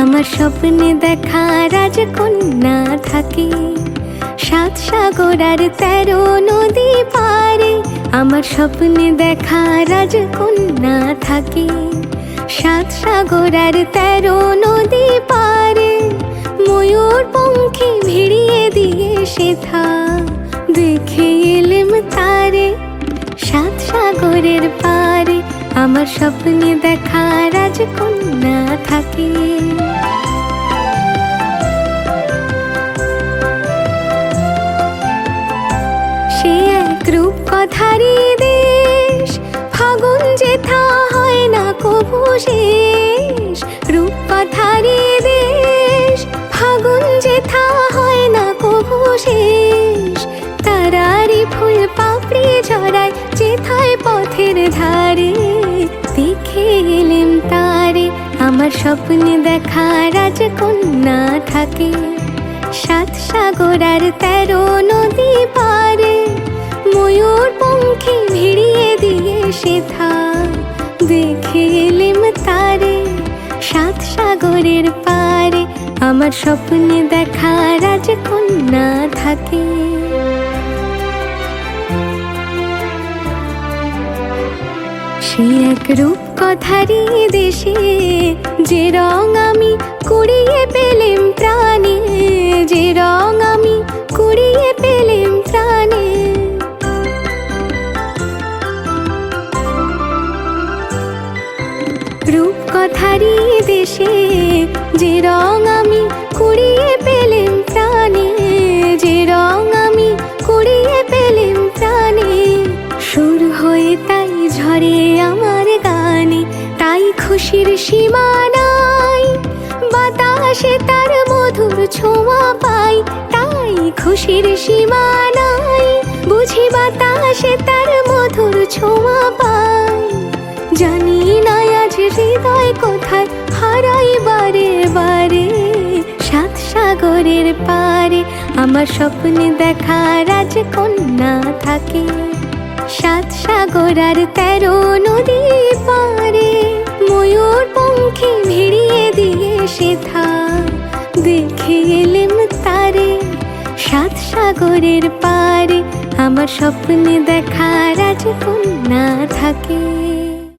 আমার স্বপ্নে দেখা রাজকন্যা থাকে, 7 সাগর আর 13 নদী পারে। আমার স্বপ্নে দেখা রাজকন্যা থাকে, 7 সাগর আর 13 নদী পারে। ময়ূর পঙ্খী ভিড়িয়ে দিয়ে সেথা দেখে এলেম তারে, 7 সাগরের পারে। আমার স্বপ্নে দেখা রাজকন্যা থাকে। সে এক রূপকথারই দেশ, ফাগুন যেথা হয় না কভু শেষ। রূপকথারই দেশ, ফাগুন যেথা হয় না কভু শেষ। তারারি ফুল পাপড়ি ঝরায় যেথায় পথের ধারে, দেখে এলেম তারে। আমার স্বপ্নে দেখা রাজকন্যা থাকে, 7 সাগর আর 13 নদী পারে। ময়ূর পঙ্খী ভিড়িয়ে দিয়ে সেথা দেখে এলেম তারে, 7 সাগরের পারে। আমার স্বপ্নে দেখা রাজকন্যা থাকে। সে এক রূপকথারই দেশে, যে রং আমি কুড়িয়ে পেলেম প্রাণে, যে রং আমি কুড়িয়ে পেলেম প্রাণে। রূপকথারই দেশে, যে রং আমি কুড়িয়ে পেলেম প্রাণে, যে রং আমি কুড়িয়ে পেলেম প্রাণে। সুর হয়ে তাই ঝরে আমার গানে, তাই খুশির সীমা নাই। বাতাসে তার মধুর ছোঁয়া পাই, তাই খুশির সীমা নাই। বুঝি বাতাসে তার মধুর ছোঁয়া পাই। জানি না আজ হৃদয় কোথায় হারাই বারে বারে, 7 সাগরের পারে। আমার স্বপ্নে দেখা রাজকন্যা থাকে, 7 সাগর আর 13 নদী পারে। ময়ূর পঙ্খী ভিড়িয়ে দিয়ে সেথা দেখে এলেম তারে, 7 সাগরের পারে। আমার স্বপ্নে দেখা রাজকন্যা থাকে।